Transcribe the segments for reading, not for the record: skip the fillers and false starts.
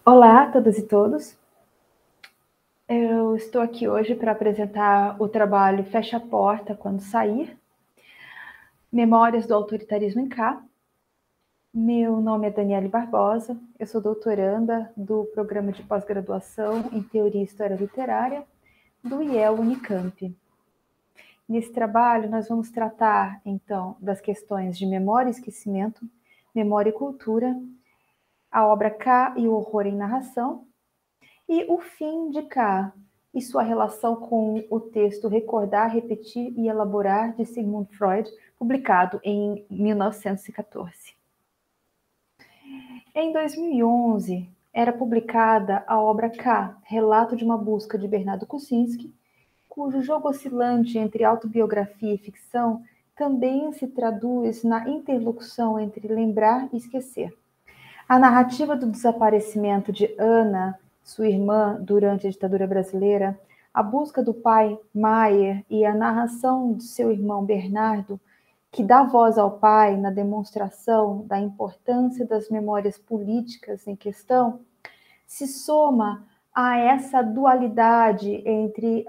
Olá a todas e todos. Eu estou aqui hoje para apresentar o trabalho Feche a Porta Quando Sair, Memórias do Autoritarismo em Cá. Meu nome é Daniele Barbosa, eu sou doutoranda do Programa de Pós-Graduação em Teoria e História Literária do IEL Unicamp. Nesse trabalho, nós vamos tratar, então, das questões de memória e esquecimento, memória e cultura, a obra Cá e o Horror em Narração, e o fim de Cá, e sua relação com o texto Recordar, Repetir e Elaborar, de Sigmund Freud, publicado em 1914. Em 2011, era publicada a obra Cá, Relato de uma Busca, de Bernardo Kucinski, cujo jogo oscilante entre autobiografia e ficção também se traduz na interlocução entre lembrar e esquecer. A narrativa do desaparecimento de Ana, sua irmã, durante a ditadura brasileira, a busca do pai Maier e a narração de seu irmão Bernardo, que dá voz ao pai na demonstração da importância das memórias políticas em questão, se soma a essa dualidade entre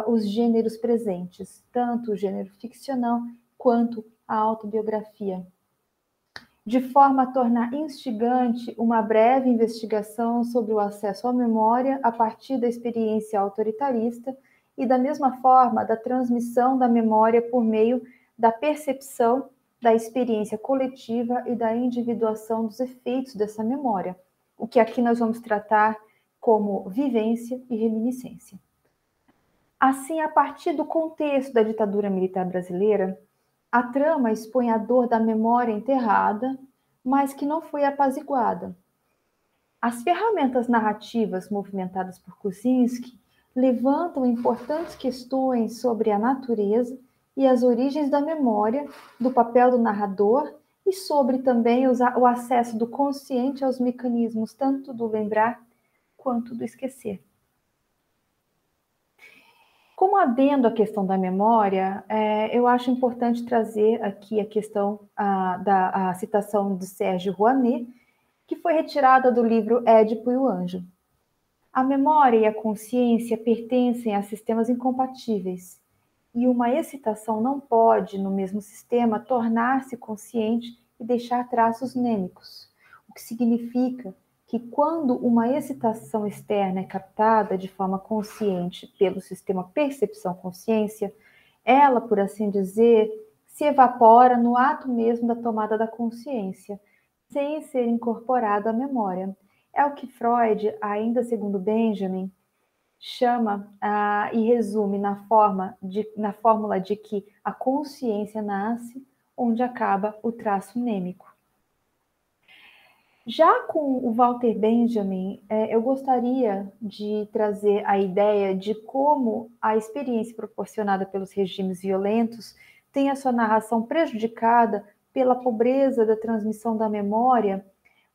os gêneros presentes, tanto o gênero ficcional quanto a autobiografia, de forma a tornar instigante uma breve investigação sobre o acesso à memória a partir da experiência autoritarista e, da mesma forma, da transmissão da memória por meio da percepção da experiência coletiva e da individuação dos efeitos dessa memória, o que aqui nós vamos tratar como vivência e reminiscência. Assim, a partir do contexto da ditadura militar brasileira, a trama expõe a dor da memória enterrada, mas que não foi apaziguada. As ferramentas narrativas movimentadas por Kucinski levantam importantes questões sobre a natureza e as origens da memória, do papel do narrador e sobre também o acesso do consciente aos mecanismos tanto do lembrar quanto do esquecer. Como adendo à questão da memória, eu acho importante trazer aqui a questão da citação de Sérgio Rouanet, que foi retirada do livro Édipo e o Anjo. A memória e a consciência pertencem a sistemas incompatíveis, e uma excitação não pode, no mesmo sistema, tornar-se consciente e deixar traços nêmicos, o que significa que quando uma excitação externa é captada de forma consciente pelo sistema percepção-consciência, ela, por assim dizer, se evapora no ato mesmo da tomada da consciência, sem ser incorporada à memória. É o que Freud, ainda segundo Benjamin, chama e resume na fórmula de que a consciência nasce onde acaba o traço nêmico. Já com o Walter Benjamin, eu gostaria de trazer a ideia de como a experiência proporcionada pelos regimes violentos tem a sua narração prejudicada pela pobreza da transmissão da memória,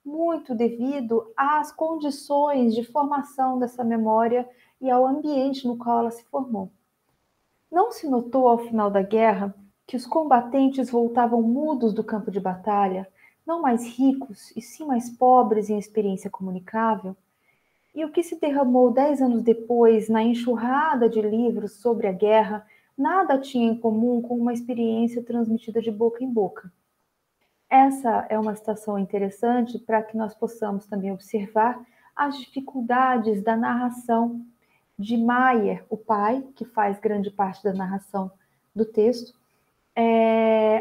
muito devido às condições de formação dessa memória e ao ambiente no qual ela se formou. Não se notou ao final da guerra que os combatentes voltavam mudos do campo de batalha, não mais ricos, e sim mais pobres em experiência comunicável? E o que se derramou 10 anos depois na enxurrada de livros sobre a guerra nada tinha em comum com uma experiência transmitida de boca em boca. Essa é uma citação interessante para que nós possamos também observar as dificuldades da narração de Maier, o pai, que faz grande parte da narração do texto,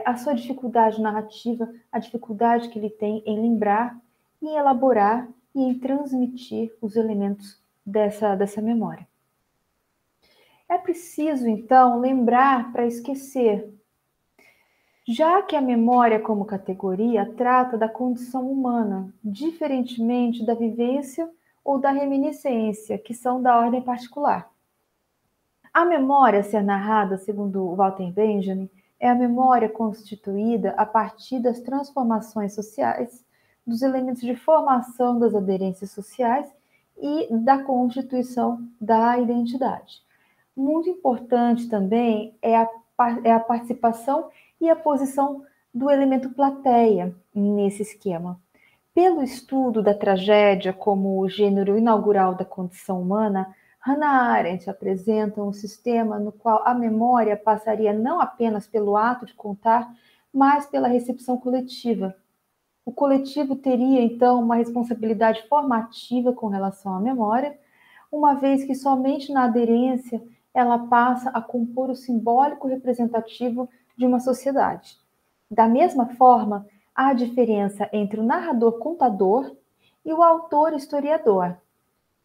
a sua dificuldade narrativa, a dificuldade que ele tem em lembrar, em elaborar e em transmitir os elementos dessa memória. É preciso, então, lembrar para esquecer, já que a memória como categoria trata da condição humana, diferentemente da vivência ou da reminiscência, que são da ordem particular. A memória a ser narrada, segundo Walter Benjamin, é a memória constituída a partir das transformações sociais, dos elementos de formação das aderências sociais e da constituição da identidade. Muito importante também é a participação e a posição do elemento plateia nesse esquema. Pelo estudo da tragédia como o gênero inaugural da condição humana, Hannah Arendt apresenta um sistema no qual a memória passaria não apenas pelo ato de contar, mas pela recepção coletiva. O coletivo teria, então, uma responsabilidade formativa com relação à memória, uma vez que somente na aderência ela passa a compor o simbólico representativo de uma sociedade. Da mesma forma, há diferença entre o narrador-contador e o autor-historiador.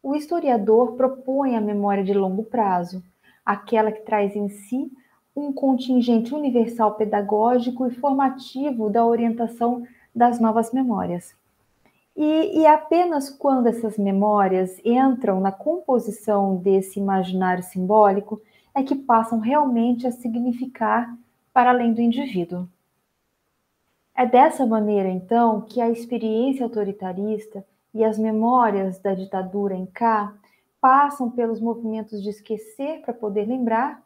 O historiador propõe a memória de longo prazo, aquela que traz em si um contingente universal pedagógico e formativo da orientação das novas memórias. E apenas quando essas memórias entram na composição desse imaginário simbólico é que passam realmente a significar para além do indivíduo. É dessa maneira, então, que a experiência autoritarista e as memórias da ditadura em Cá passam pelos movimentos de esquecer para poder lembrar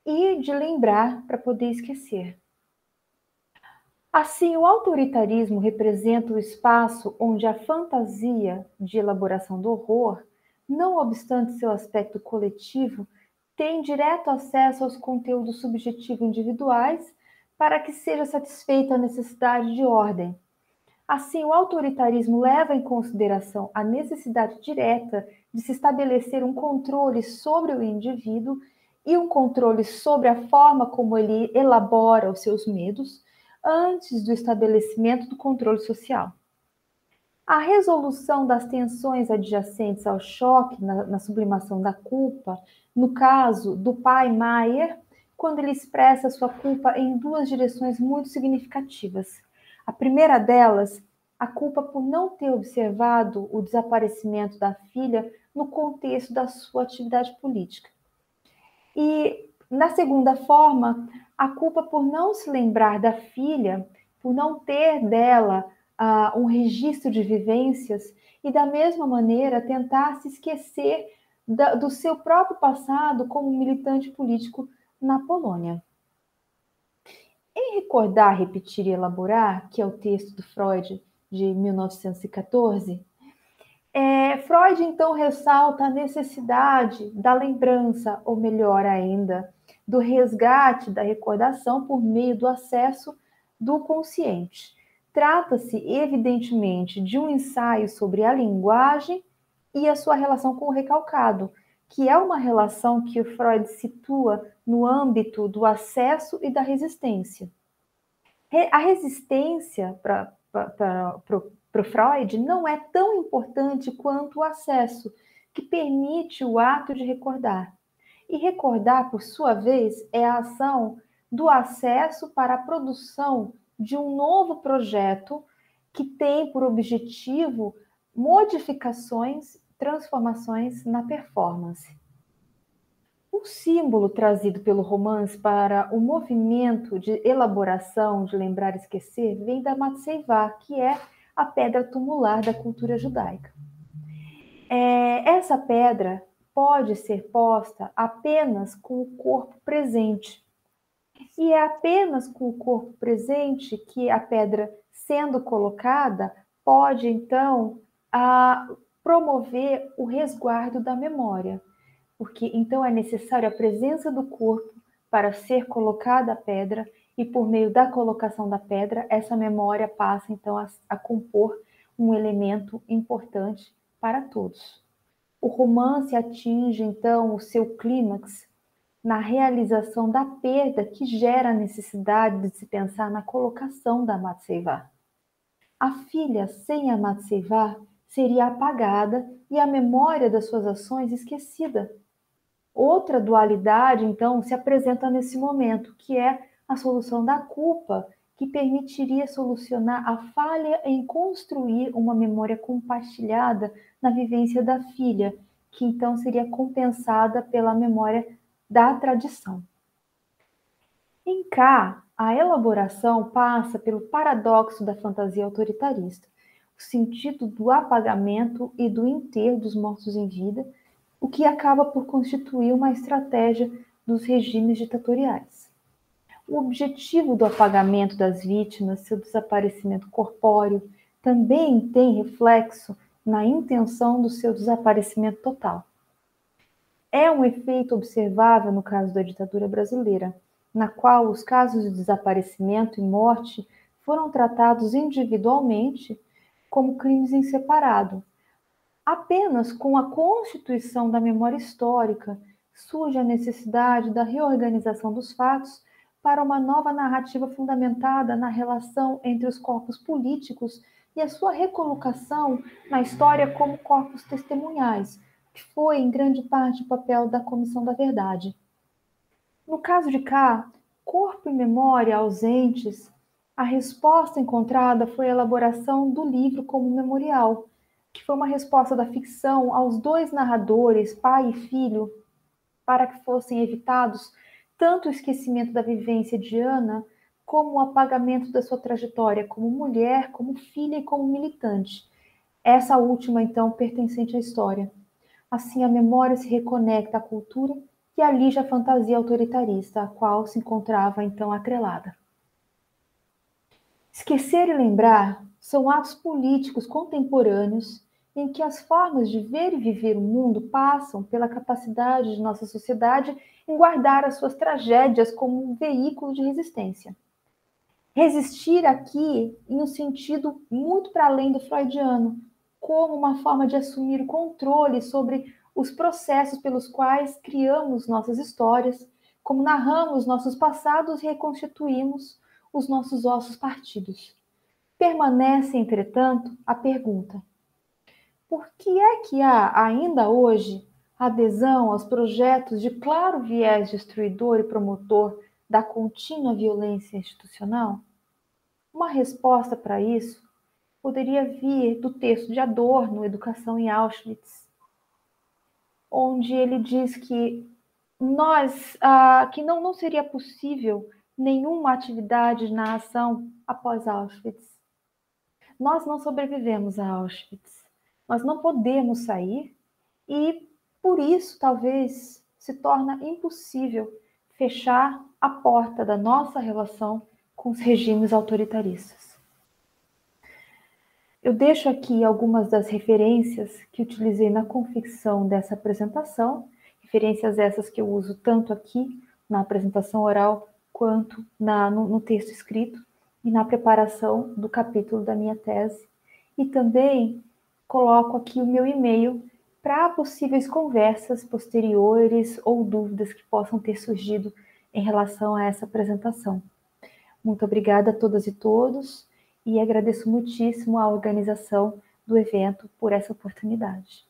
e de lembrar para poder esquecer. Assim, o autoritarismo representa o espaço onde a fantasia de elaboração do horror, não obstante seu aspecto coletivo, tem direto acesso aos conteúdos subjetivos individuais para que seja satisfeita a necessidade de ordem. Assim, o autoritarismo leva em consideração a necessidade direta de se estabelecer um controle sobre o indivíduo e um controle sobre a forma como ele elabora os seus medos antes do estabelecimento do controle social. A resolução das tensões adjacentes ao choque na sublimação da culpa, no caso do pai Maier, quando ele expressa sua culpa em duas direções muito significativas. A primeira delas, a culpa por não ter observado o desaparecimento da filha no contexto da sua atividade política. E, na segunda forma, a culpa por não se lembrar da filha, por não ter dela um registro de vivências e, da mesma maneira, tentar se esquecer do seu próprio passado como militante político na Polônia. Em Recordar, Repetir e Elaborar, que é o texto do Freud de 1914, Freud então ressalta a necessidade da lembrança, ou melhor ainda, do resgate da recordação por meio do acesso do consciente. Trata-se, evidentemente, de um ensaio sobre a linguagem e a sua relação com o recalcado, que é uma relação que o Freud situa no âmbito do acesso e da resistência. A resistência para o Freud não é tão importante quanto o acesso, que permite o ato de recordar. E recordar, por sua vez, é a ação do acesso para a produção de um novo projeto que tem por objetivo modificações, transformações na performance. O símbolo trazido pelo romance para o movimento de elaboração de lembrar e esquecer vem da Matseivá, que é a pedra tumular da cultura judaica. Essa pedra pode ser posta apenas com o corpo presente. E é apenas com o corpo presente que a pedra, sendo colocada, pode, então, promover o resguardo da memória. Porque então é necessária a presença do corpo para ser colocada a pedra, e por meio da colocação da pedra, essa memória passa então a compor um elemento importante para todos. O romance atinge então o seu clímax na realização da perda que gera a necessidade de se pensar na colocação da Matseivá. A filha sem a Matseivá seria apagada e a memória das suas ações esquecida. Outra dualidade, então, se apresenta nesse momento, que é a solução da culpa, que permitiria solucionar a falha em construir uma memória compartilhada na vivência da filha, que então seria compensada pela memória da tradição. Em Cá, a elaboração passa pelo paradoxo da fantasia autoritarista, o sentido do apagamento e do enterro dos mortos em vida, o que acaba por constituir uma estratégia dos regimes ditatoriais. O objetivo do apagamento das vítimas, seu desaparecimento corpóreo, também tem reflexo na intenção do seu desaparecimento total. É um efeito observável no caso da ditadura brasileira, na qual os casos de desaparecimento e morte foram tratados individualmente como crimes em separado. Apenas com a constituição da memória histórica surge a necessidade da reorganização dos fatos para uma nova narrativa fundamentada na relação entre os corpos políticos e a sua recolocação na história como corpos testemunhais, que foi em grande parte o papel da Comissão da Verdade. No caso de cá, corpo e memória ausentes, a resposta encontrada foi a elaboração do livro como memorial, que foi uma resposta da ficção aos dois narradores, pai e filho, para que fossem evitados tanto o esquecimento da vivência de Ana, como o apagamento da sua trajetória como mulher, como filha e como militante. Essa última, então, pertencente à história. Assim, a memória se reconecta à cultura e alija a fantasia autoritarista, a qual se encontrava, então, atrelada. Esquecer e lembrar são atos políticos contemporâneos em que as formas de ver e viver o mundo passam pela capacidade de nossa sociedade em guardar as suas tragédias como um veículo de resistência. Resistir aqui em um sentido muito para além do freudiano, como uma forma de assumir o controle sobre os processos pelos quais criamos nossas histórias, como narramos nossos passados e reconstituímos os nossos ossos partidos. Permanece, entretanto, a pergunta: por que é que há, ainda hoje, adesão aos projetos de claro viés destruidor e promotor da contínua violência institucional? Uma resposta para isso poderia vir do texto de Adorno, Educação em Auschwitz, onde ele diz que que não seria possível nenhuma atividade de narração após Auschwitz. Nós não sobrevivemos a Auschwitz. Nós não podemos sair e, por isso, talvez se torna impossível fechar a porta da nossa relação com os regimes autoritaristas. Eu deixo aqui algumas das referências que utilizei na confecção dessa apresentação, referências essas que eu uso tanto aqui na apresentação oral quanto no texto escrito e na preparação do capítulo da minha tese. E também coloco aqui o meu e-mail para possíveis conversas posteriores ou dúvidas que possam ter surgido em relação a essa apresentação. Muito obrigada a todas e todos e agradeço muitíssimo a organização do evento por essa oportunidade.